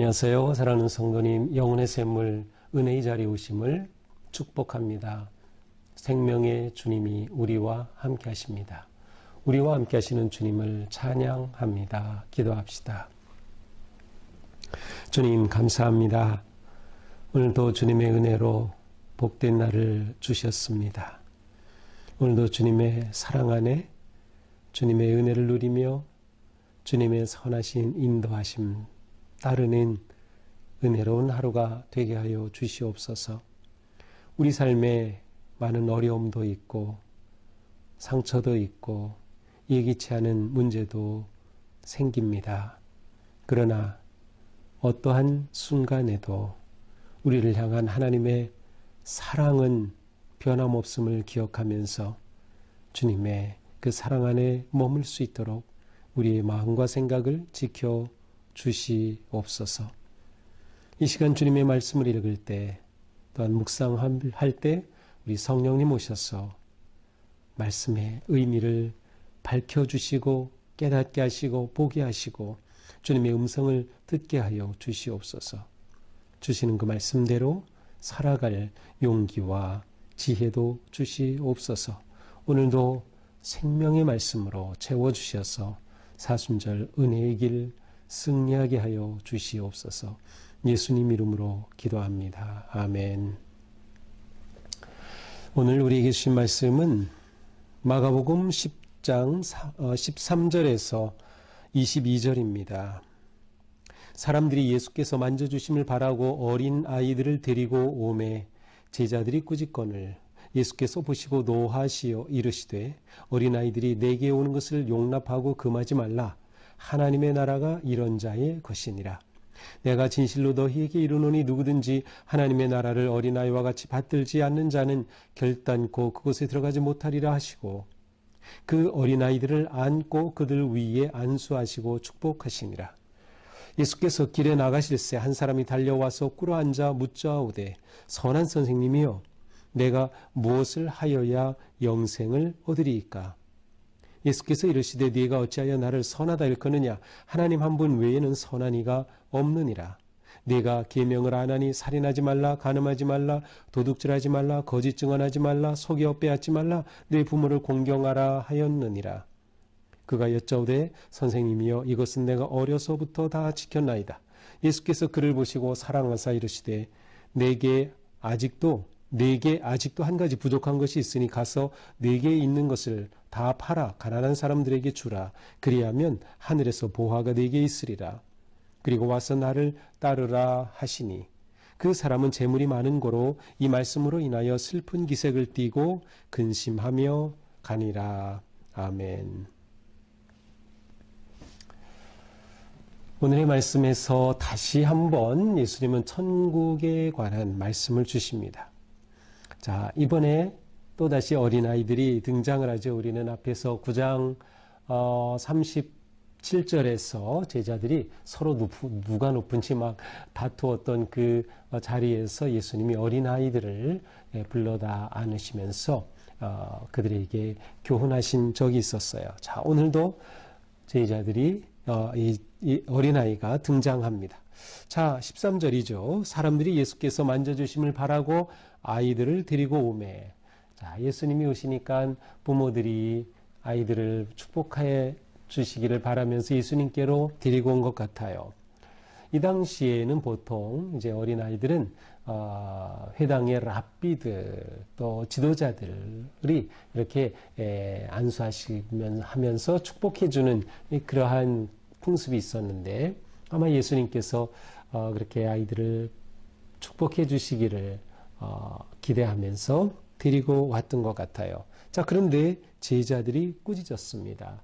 안녕하세요. 사랑하는 성도님, 영혼의 샘물, 은혜의 자리에 오심을 축복합니다. 생명의 주님이 우리와 함께 하십니다. 우리와 함께 하시는 주님을 찬양합니다. 기도합시다. 주님 감사합니다. 오늘도 주님의 은혜로 복된 날을 주셨습니다. 오늘도 주님의 사랑 안에 주님의 은혜를 누리며 주님의 선하신 인도하심 따르는 은혜로운 하루가 되게 하여 주시옵소서. 우리 삶에 많은 어려움도 있고 상처도 있고 예기치 않은 문제도 생깁니다. 그러나 어떠한 순간에도 우리를 향한 하나님의 사랑은 변함없음을 기억하면서 주님의 그 사랑 안에 머물 수 있도록 우리의 마음과 생각을 지켜 주시옵소서. 이 시간 주님의 말씀을 읽을 때 또한 묵상할 때 우리 성령님 오셔서 말씀의 의미를 밝혀주시고 깨닫게 하시고 보게 하시고 주님의 음성을 듣게 하여 주시옵소서. 주시는 그 말씀대로 살아갈 용기와 지혜도 주시옵소서. 오늘도 생명의 말씀으로 채워주셔서 사순절 은혜의 길 승리하게 하여 주시옵소서. 예수님 이름으로 기도합니다. 아멘. 오늘 우리에게 주신 말씀은 마가복음 10장 13절에서 22절입니다. 사람들이 예수께서 만져주심을 바라고 어린 아이들을 데리고 오매 제자들이 꾸짖거늘 예수께서 보시고 노하시어 이르시되 어린아이들이 내게 오는 것을 용납하고 금하지 말라. 하나님의 나라가 이런 자의 것이니라. 내가 진실로 너희에게 이르노니 누구든지 하나님의 나라를 어린아이와 같이 받들지 않는 자는 결단코 그곳에 들어가지 못하리라 하시고 그 어린아이들을 안고 그들 위에 안수하시고 축복하시니라. 예수께서 길에 나가실새 한 사람이 달려와서 꿇어앉아 묻자오되 선한 선생님이여 내가 무엇을 하여야 영생을 얻으리이까? 예수께서 이르시되 네가 어찌하여 나를 선하다 일컫느냐? 하나님 한 분 외에는 선한 이가 없느니라. 네가 계명을 안 하니 살인하지 말라, 간음하지 말라, 도둑질하지 말라, 거짓 증언하지 말라, 속여 빼앗지 말라, 내 부모를 공경하라 하였느니라. 그가 여짜오되 선생님이여 이것은 내가 어려서부터 다 지켰나이다. 예수께서 그를 보시고 사랑하사 이르시되 내게 아직도 한 가지 부족한 것이 있으니 가서 네게 있는 것을 다 팔아 가난한 사람들에게 주라. 그리하면 하늘에서 보화가 네게 있으리라. 그리고 와서 나를 따르라 하시니 그 사람은 재물이 많은 고로 이 말씀으로 인하여 슬픈 기색을 띠고 근심하며 가니라. 아멘. 오늘의 말씀에서 다시 한번 예수님은 천국에 관한 말씀을 주십니다. 자, 이번에 또다시 어린아이들이 등장을 하죠. 우리는 앞에서 9장 37절에서 제자들이 서로 누가 높은지 막 다투었던 그 자리에서 예수님이 어린아이들을 불러다 안으시면서 그들에게 교훈하신 적이 있었어요. 자, 오늘도 제자들이 이 어린아이가 등장합니다. 자, 13절이죠. 사람들이 예수께서 만져주심을 바라고 아이들을 데리고 오매. 자, 예수님이 오시니까 부모들이 아이들을 축복해 주시기를 바라면서 예수님께로 데리고 온 것 같아요. 이 당시에는 보통 이제 어린아이들은 회당의 랍비들 또 지도자들이 이렇게 안수하시면서 축복해주는 그러한 풍습이 있었는데 아마 예수님께서 그렇게 아이들을 축복해 주시기를 기대하면서 데리고 왔던 것 같아요. 자, 그런데 제자들이 꾸짖었습니다.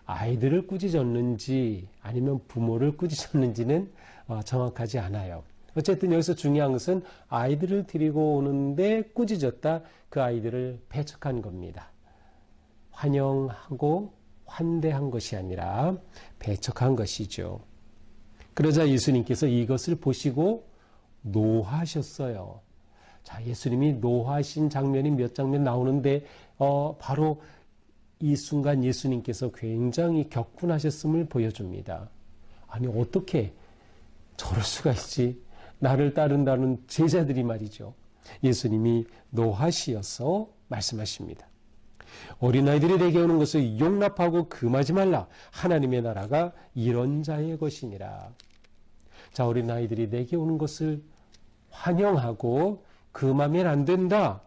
아이들을 꾸짖었는지 아니면 부모를 꾸짖었는지는 정확하지 않아요. 어쨌든 여기서 중요한 것은 아이들을 데리고 오는데 꾸짖었다. 그 아이들을 배척한 겁니다. 환영하고 환대한 것이 아니라 배척한 것이죠. 그러자 예수님께서 이것을 보시고 노하셨어요. 자, 예수님이 노하신 장면이 몇 장면 나오는데 바로 이 순간 예수님께서 굉장히 격분하셨음을 보여줍니다. 아니, 어떻게 저럴 수가 있지. 나를 따른다는 제자들이 말이죠. 예수님이 노하시어서 말씀하십니다. 어린아이들이 내게 오는 것을 용납하고 금하지 말라. 하나님의 나라가 이런 자의 것이니라. 자, 어린아이들이 내게 오는 것을 환영하고 금하면 안 된다.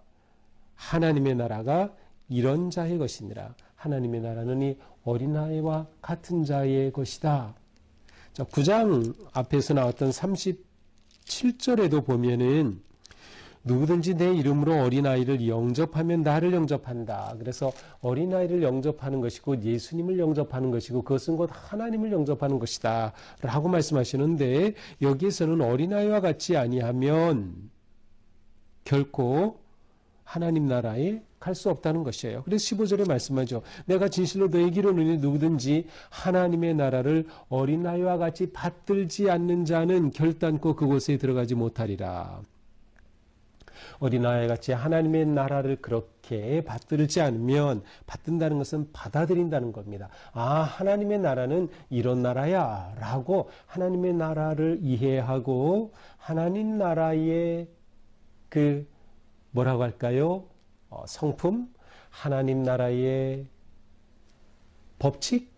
하나님의 나라가 이런 자의 것이니라. 하나님의 나라는 이 어린아이와 같은 자의 것이다. 자, 9장 앞에서 나왔던 37절에도 보면은 누구든지 내 이름으로 어린아이를 영접하면 나를 영접한다. 그래서 어린아이를 영접하는 것이고 예수님을 영접하는 것이고 그것은 곧 하나님을 영접하는 것이다 라고 말씀하시는데, 여기에서는 어린아이와 같이 아니하면 결코 하나님 나라에 갈 수 없다는 것이에요. 그래서 15절에 말씀하죠. 내가 진실로 너에게 이르노니 누구든지 하나님의 나라를 어린아이와 같이 받들지 않는 자는 결단코 그곳에 들어가지 못하리라. 어린아이 같이 하나님의 나라를 그렇게 받들지 않으면, 받든다는 것은 받아들인다는 겁니다. 아, 하나님의 나라는 이런 나라야 라고 하나님의 나라를 이해하고 하나님 나라의 그 뭐라고 할까요? 성품, 하나님 나라의 법칙,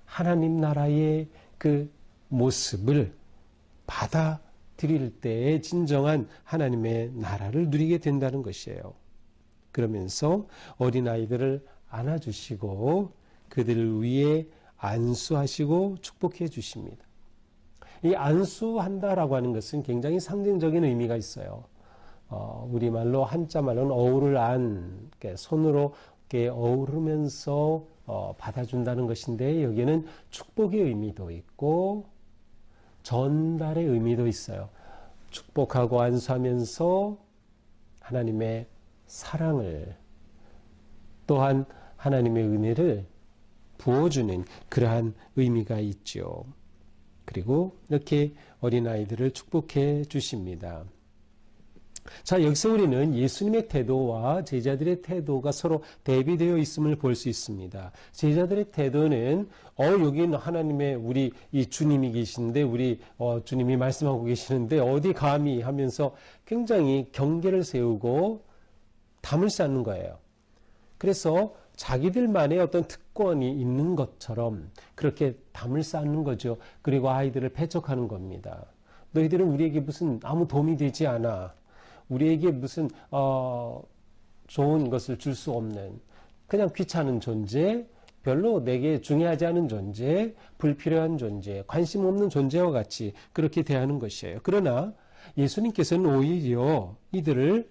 하나님 나라의 그 모습을 받아들일 때에 진정한 하나님의 나라를 누리게 된다는 것이에요. 그러면서 어린아이들을 안아주시고 그들을 위해 안수하시고 축복해 주십니다. 이 안수한다라고 하는 것은 굉장히 상징적인 의미가 있어요. 우리말로 한자말로는 어우를 안, 손으로 이렇게 어우르면서 받아준다는 것인데, 여기에는 축복의 의미도 있고 전달의 의미도 있어요. 축복하고 안수하면서 하나님의 사랑을, 또한 하나님의 은혜를 부어주는 그러한 의미가 있죠. 그리고 이렇게 어린아이들을 축복해 주십니다. 자, 여기서 우리는 예수님의 태도와 제자들의 태도가 서로 대비되어 있음을 볼 수 있습니다. 제자들의 태도는 여기는 하나님의 우리 이 주님이 계신데, 우리 주님이 말씀하고 계시는데 어디 감히 하면서 굉장히 경계를 세우고 담을 쌓는 거예요. 그래서 자기들만의 어떤 특권이 있는 것처럼 그렇게 담을 쌓는 거죠. 그리고 아이들을 배척하는 겁니다. 너희들은 우리에게 무슨 아무 도움이 되지 않아. 우리에게 무슨 좋은 것을 줄 수 없는, 그냥 귀찮은 존재, 별로 내게 중요하지 않은 존재, 불필요한 존재, 관심 없는 존재와 같이 그렇게 대하는 것이에요. 그러나 예수님께서는 오히려 이들을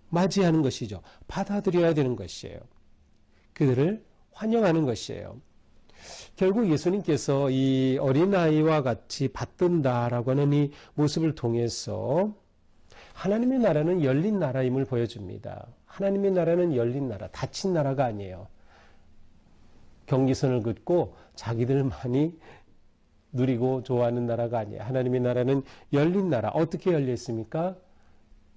맞이하는 것이죠. 받아들여야 되는 것이에요. 그들을 환영하는 것이에요. 결국 예수님께서 이 어린아이와 같이 받든다라고 하는 이 모습을 통해서 하나님의 나라는 열린 나라임을 보여줍니다. 하나님의 나라는 열린 나라, 닫힌 나라가 아니에요. 경계선을 긋고 자기들만이 누리고 좋아하는 나라가 아니에요. 하나님의 나라는 열린 나라. 어떻게 열려 있습니까?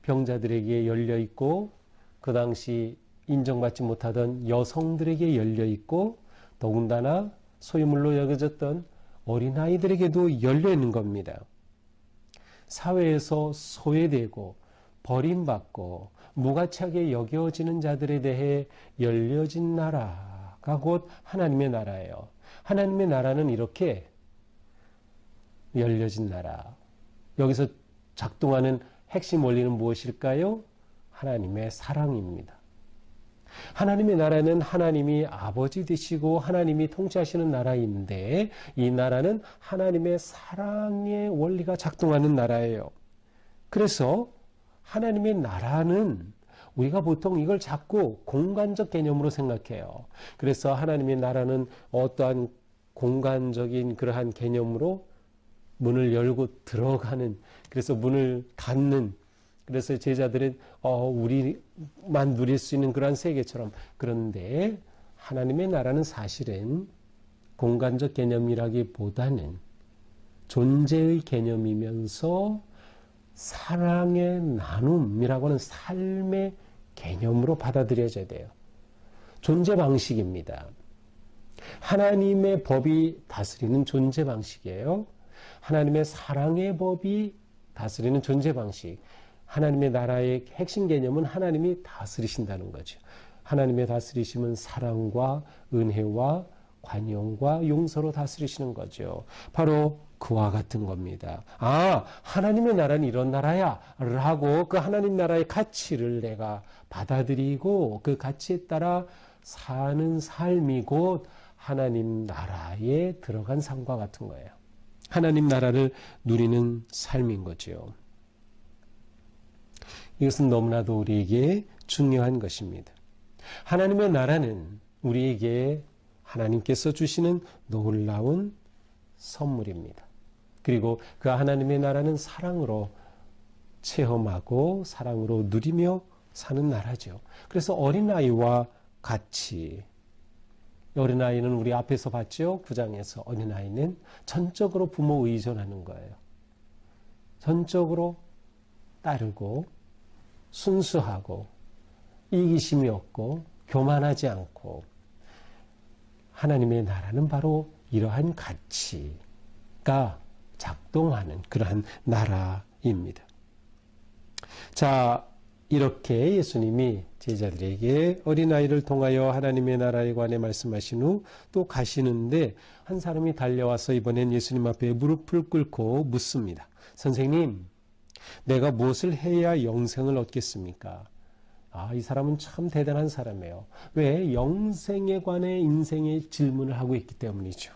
병자들에게 열려 있고, 그 당시 인정받지 못하던 여성들에게 열려 있고, 더군다나 소유물로 여겨졌던 어린아이들에게도 열려 있는 겁니다. 사회에서 소외되고 버림받고 무가치하게 여겨지는 자들에 대해 열려진 나라가 곧 하나님의 나라예요. 하나님의 나라는 이렇게 열려진 나라. 여기서 작동하는 핵심 원리는 무엇일까요? 하나님의 사랑입니다. 하나님의 나라는 하나님이 아버지 되시고 하나님이 통치하시는 나라인데, 이 나라는 하나님의 사랑의 원리가 작동하는 나라예요. 그래서 하나님의 나라는 우리가 보통 이걸 자꾸 공간적 개념으로 생각해요. 그래서 하나님의 나라는 어떠한 공간적인 그러한 개념으로 문을 열고 들어가는, 그래서 문을 닫는, 그래서 제자들은 우리만 누릴 수 있는 그러한 세계처럼. 그런데 하나님의 나라는 사실은 공간적 개념이라기보다는 존재의 개념이면서 사랑의 나눔이라고 하는 삶의 개념으로 받아들여져야 돼요. 존재 방식입니다. 하나님의 법이 다스리는 존재 방식이에요. 하나님의 사랑의 법이 다스리는 존재 방식. 하나님의 나라의 핵심 개념은 하나님이 다스리신다는 거죠. 하나님의 다스리심은 사랑과 은혜와 관용과 용서로 다스리시는 거죠. 바로 그와 같은 겁니다. 아, 하나님의 나라는 이런 나라야 라고 그 하나님 나라의 가치를 내가 받아들이고 그 가치에 따라 사는 삶이 곧 하나님 나라에 들어간 삶과 같은 거예요. 하나님 나라를 누리는 삶인 거죠. 이것은 너무나도 우리에게 중요한 것입니다. 하나님의 나라는 우리에게 하나님께서 주시는 놀라운 선물입니다. 그리고 그 하나님의 나라는 사랑으로 체험하고 사랑으로 누리며 사는 나라죠. 그래서 어린아이와 같이, 어린아이는 우리 앞에서 봤죠? 9장에서 어린아이는 전적으로 부모 의존하는 거예요. 전적으로 따르고 순수하고 이기심이 없고 교만하지 않고, 하나님의 나라는 바로 이러한 가치가 작동하는 그러한 나라입니다. 자, 이렇게 예수님이 제자들에게 어린아이를 통하여 하나님의 나라에 관해 말씀하신 후 또 가시는데, 한 사람이 달려와서 이번엔 예수님 앞에 무릎을 꿇고 묻습니다. 선생님, 내가 무엇을 해야 영생을 얻겠습니까? 아, 이 사람은 참 대단한 사람이에요. 왜? 영생에 관해 인생의 질문을 하고 있기 때문이죠.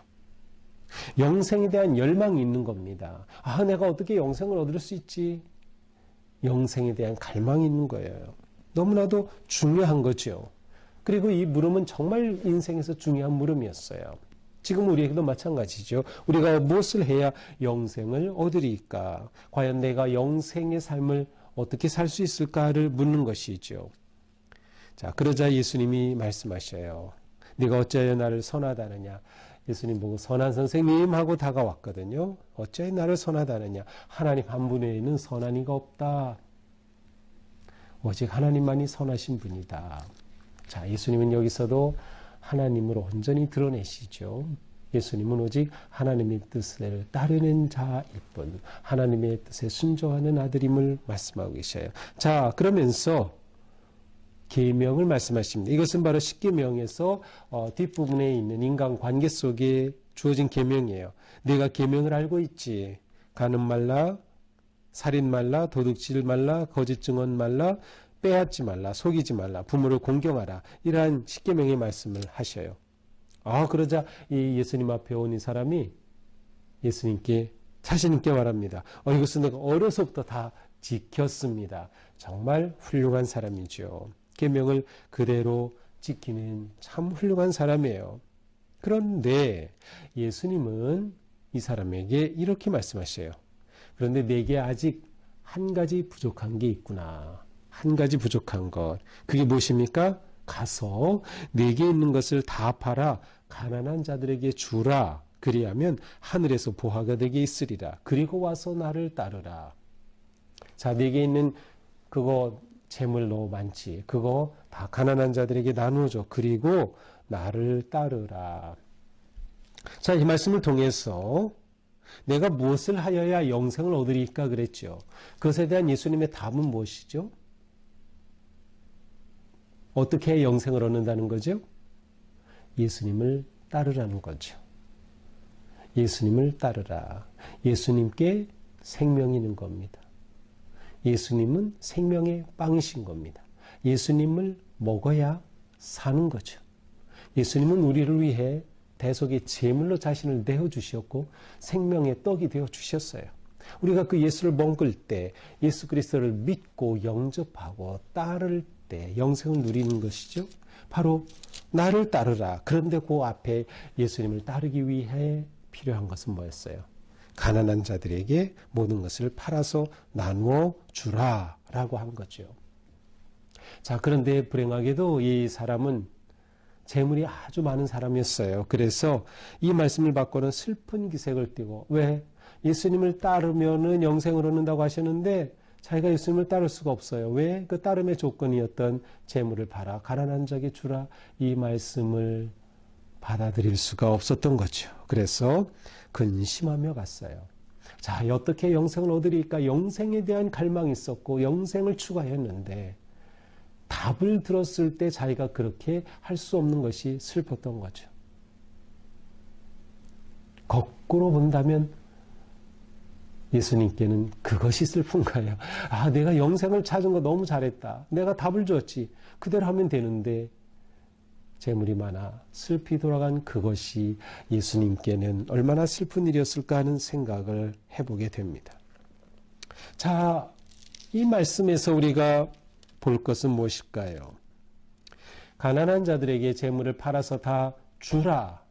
영생에 대한 열망이 있는 겁니다. 아, 내가 어떻게 영생을 얻을 수 있지? 영생에 대한 갈망이 있는 거예요. 너무나도 중요한 거죠. 그리고 이 물음은 정말 인생에서 중요한 물음이었어요. 지금 우리에게도 마찬가지죠. 우리가 무엇을 해야 영생을 얻으리까? 과연 내가 영생의 삶을 어떻게 살 수 있을까를 묻는 것이죠. 자, 그러자 예수님이 말씀하셔요. 네가 어찌하여 나를 선하다느냐? 예수님 보고 선한 선생님 하고 다가왔거든요. 어찌하여 나를 선하다느냐? 하나님 한 분 외에는 선한 이가 없다. 오직 하나님만이 선하신 분이다. 자, 예수님은 여기서도 하나님을 온전히 드러내시죠. 예수님은 오직 하나님의 뜻을 따르는 자일 뿐, 하나님의 뜻에 순종하는 아들임을 말씀하고 계셔요. 자, 그러면서 계명을 말씀하십니다. 이것은 바로 십계명에서 뒷부분에 있는 인간관계 속에 주어진 계명이에요. 네가 계명을 알고 있지. 가늠 말라, 살인 말라, 도둑질 말라, 거짓 증언 말라, 빼앗지 말라, 속이지 말라, 부모를 공경하라. 이러한 십계명의 말씀을 하셔요. 아, 그러자 이 예수님 앞에 온 이 사람이 예수님께, 자신있게 말합니다. 이것은 내가 어려서부터 다 지켰습니다. 정말 훌륭한 사람이죠. 계명을 그대로 지키는 참 훌륭한 사람이에요. 그런데 예수님은 이 사람에게 이렇게 말씀하셔요. 그런데 내게 아직 한 가지 부족한 게 있구나. 한 가지 부족한 것. 그게 무엇입니까? 가서 내게 있는 것을 다 팔아 가난한 자들에게 주라. 그리하면 하늘에서 보화가 되게 있으리라. 그리고 와서 나를 따르라. 자, 내게 있는 그거 재물 너무 많지. 그거 다 가난한 자들에게 나누어줘. 그리고 나를 따르라. 자, 이 말씀을 통해서 내가 무엇을 하여야 영생을 얻으리까 그랬죠. 그것에 대한 예수님의 답은 무엇이죠? 어떻게 영생을 얻는다는 거죠? 예수님을 따르라는 거죠. 예수님을 따르라. 예수님께 생명이 있는 겁니다. 예수님은 생명의 빵이신 겁니다. 예수님을 먹어야 사는 거죠. 예수님은 우리를 위해 대속의 제물로 자신을 내어주셨고 생명의 떡이 되어주셨어요. 우리가 그 예수를 먹을 때, 예수 그리스도를 믿고 영접하고 따를 때 영생을 누리는 것이죠. 바로 나를 따르라. 그런데 그 앞에 예수님을 따르기 위해 필요한 것은 뭐였어요? 가난한 자들에게 모든 것을 팔아서 나누어 주라 라고 한 거죠. 자, 그런데 불행하게도 이 사람은 재물이 아주 많은 사람이었어요. 그래서 이 말씀을 받고는 슬픈 기색을 띠고, 왜? 예수님을 따르면은 영생을 얻는다고 하셨는데 자기가 예수님을 따를 수가 없어요. 왜? 그 따름의 조건이었던 재물을 팔아 가난한 자에게 주라, 이 말씀을 받아들일 수가 없었던 거죠. 그래서 근심하며 갔어요. 자, 어떻게 영생을 얻으리까? 영생에 대한 갈망이 있었고 영생을 추구했는데 답을 들었을 때 자기가 그렇게 할 수 없는 것이 슬펐던 거죠. 거꾸로 본다면 예수님께는 그것이 슬픈 거예요. 아, 내가 영생을 찾은 거 너무 잘했다. 내가 답을 줬지. 그대로 하면 되는데 재물이 많아 슬피 돌아간 그것이 예수님께는 얼마나 슬픈 일이었을까 하는 생각을 해보게 됩니다. 자, 이 말씀에서 우리가 볼 것은 무엇일까요? 가난한 자들에게 재물을 팔아서 다 주라.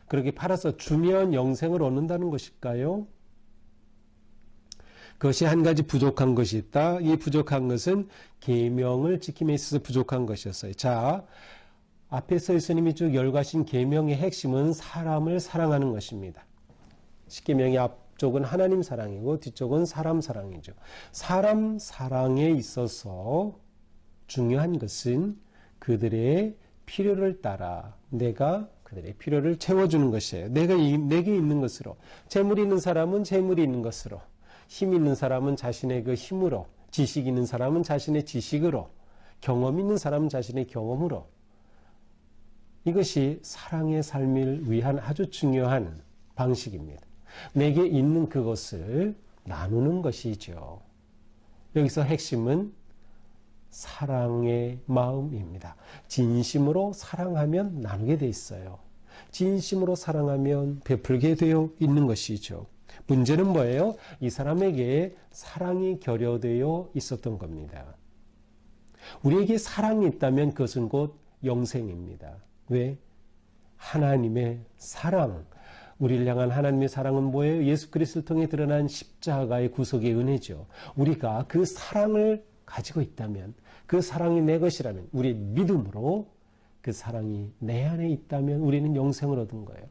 그렇게 팔아서 주면 영생을 얻는다는 것일까요? 그것이 한 가지 부족한 것이 있다. 이 부족한 것은 계명을 지킴에 있어서 부족한 것이었어요. 자, 앞에서 예수님이 쭉 열거하신 계명의 핵심은 사람을 사랑하는 것입니다. 십계명의 앞쪽은 하나님 사랑이고 뒤쪽은 사람 사랑이죠. 사람 사랑에 있어서 중요한 것은 그들의 필요를 따라 내가 그들의 필요를 채워주는 것이에요. 내게 있는 것으로. 재물이 있는 사람은 재물이 있는 것으로, 힘 있는 사람은 자신의 그 힘으로, 지식 있는 사람은 자신의 지식으로, 경험 있는 사람은 자신의 경험으로. 이것이 사랑의 삶을 위한 아주 중요한 방식입니다. 내게 있는 그것을 나누는 것이죠. 여기서 핵심은 사랑의 마음입니다. 진심으로 사랑하면 나누게 돼 있어요. 진심으로 사랑하면 베풀게 되어 있는 것이죠. 문제는 뭐예요? 이 사람에게 사랑이 결여되어 있었던 겁니다. 우리에게 사랑이 있다면 그것은 곧 영생입니다. 왜? 하나님의 사랑, 우리를 향한 하나님의 사랑은 뭐예요? 예수 그리스도를 통해 드러난 십자가의 구속의 은혜죠. 우리가 그 사랑을 가지고 있다면, 그 사랑이 내 것이라면, 우리의 믿음으로 그 사랑이 내 안에 있다면 우리는 영생을 얻은 거예요.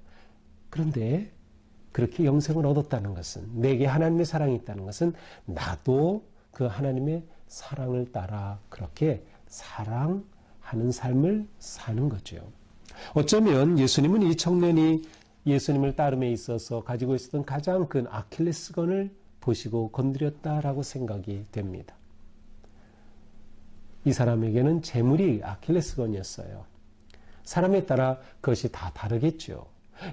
그런데 그렇게 영생을 얻었다는 것은, 내게 하나님의 사랑이 있다는 것은 나도 그 하나님의 사랑을 따라 그렇게 사랑하는 삶을 사는 거죠. 어쩌면 예수님은 이 청년이 예수님을 따름에 있어서 가지고 있었던 가장 큰 아킬레스건을 보시고 건드렸다라고 생각이 됩니다. 이 사람에게는 재물이 아킬레스건이었어요. 사람에 따라 그것이 다 다르겠죠.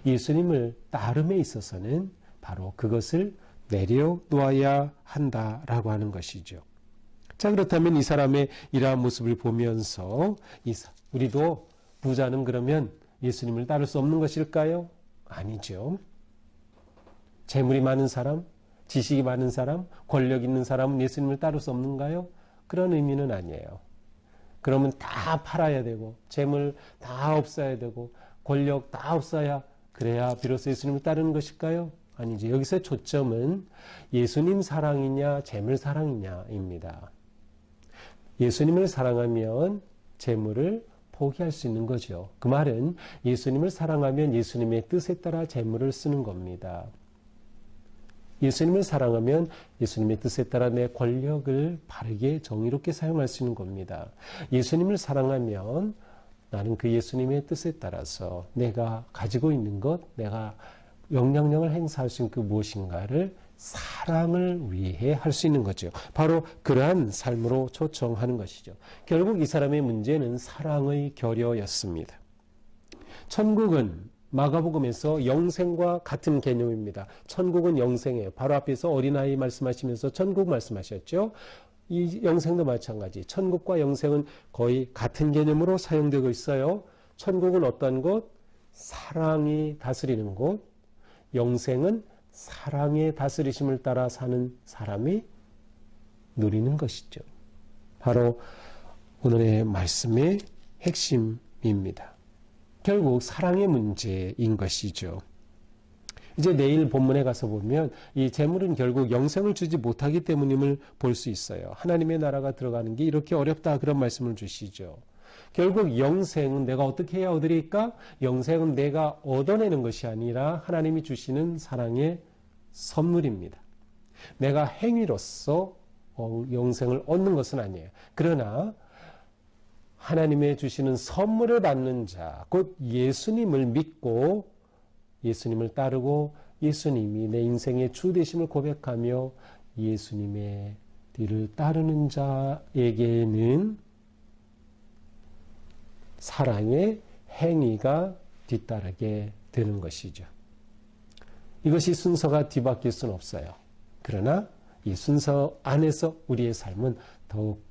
예수님을 따름에 있어서는 바로 그것을 내려놓아야 한다라고 하는 것이죠. 자, 그렇다면 이 사람의 이러한 모습을 보면서 우리도 부자는 그러면 예수님을 따를 수 없는 것일까요? 아니죠. 재물이 많은 사람, 지식이 많은 사람, 권력 있는 사람은 예수님을 따를 수 없는가요? 그런 의미는 아니에요. 그러면 다 팔아야 되고, 재물 다 없어야 되고, 권력 다 없어야 그래야 비로소 예수님을 따르는 것일까요? 아니죠. 여기서 초점은 예수님 사랑이냐 재물 사랑이냐입니다. 예수님을 사랑하면 재물을 포기할 수 있는 거죠. 그 말은 예수님을 사랑하면 예수님의 뜻에 따라 재물을 쓰는 겁니다. 예수님을 사랑하면 예수님의 뜻에 따라 내 권력을 바르게 정의롭게 사용할 수 있는 겁니다. 예수님을 사랑하면 나는 그 예수님의 뜻에 따라서 내가 가지고 있는 것, 내가 영향력을 행사할 수 있는 그 무엇인가를 사랑을 위해 할 수 있는 거죠. 바로 그러한 삶으로 초청하는 것이죠. 결국 이 사람의 문제는 사랑의 결여였습니다. 천국은 마가복음에서 영생과 같은 개념입니다. 천국은 영생이에요. 바로 앞에서 어린아이 말씀하시면서 천국 말씀하셨죠. 이 영생도 마찬가지. 천국과 영생은 거의 같은 개념으로 사용되고 있어요. 천국은 어떤 곳? 사랑이 다스리는 곳. 영생은 사랑의 다스리심을 따라 사는 사람이 누리는 것이죠. 바로 오늘의 말씀의 핵심입니다. 결국 사랑의 문제인 것이죠. 이제 내일 본문에 가서 보면 이 재물은 결국 영생을 주지 못하기 때문임을 볼 수 있어요. 하나님의 나라가 들어가는 게 이렇게 어렵다 그런 말씀을 주시죠. 결국 영생은 내가 어떻게 해야 얻으리까? 영생은 내가 얻어내는 것이 아니라 하나님이 주시는 사랑의 선물입니다. 내가 행위로서 영생을 얻는 것은 아니에요. 그러나 하나님의 주시는 선물을 받는 자, 곧 예수님을 믿고 예수님을 따르고 예수님이 내 인생의 주 되심을 고백하며 예수님의 뒤를 따르는 자에게는 사랑의 행위가 뒤따르게 되는 것이죠. 이것이 순서가 뒤바뀔 수는 없어요. 그러나 이 순서 안에서 우리의 삶은 더욱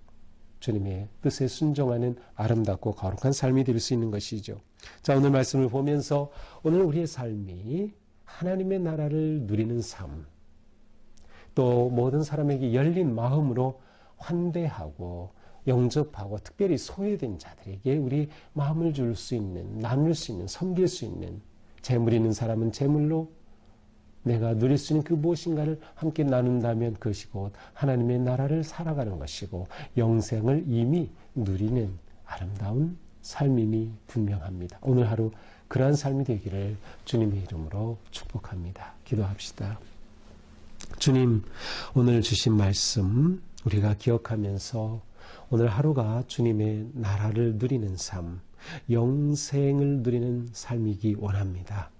주님의 뜻에 순종하는 아름답고 거룩한 삶이 될 수 있는 것이죠. 자, 오늘 말씀을 보면서 오늘 우리의 삶이 하나님의 나라를 누리는 삶, 또 모든 사람에게 열린 마음으로 환대하고 영접하고 특별히 소외된 자들에게 우리 마음을 줄 수 있는, 나눌 수 있는, 섬길 수 있는, 재물 있는 사람은 재물로 내가 누릴 수 있는 그 무엇인가를 함께 나눈다면 그것이 곧 하나님의 나라를 살아가는 것이고 영생을 이미 누리는 아름다운 삶임이 분명합니다. 오늘 하루 그러한 삶이 되기를 주님의 이름으로 축복합니다. 기도합시다. 주님, 오늘 주신 말씀 우리가 기억하면서 오늘 하루가 주님의 나라를 누리는 삶, 영생을 누리는 삶이기 원합니다.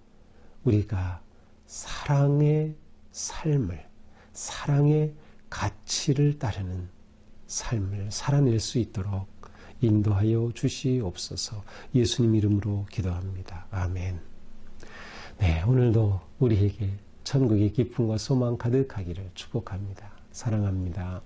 우리가 사랑의 삶을, 사랑의 가치를 따르는 삶을 살아낼 수 있도록 인도하여 주시옵소서. 예수님 이름으로 기도합니다. 아멘. 네, 오늘도 우리에게 천국의 기쁨과 소망 가득하기를 축복합니다. 사랑합니다.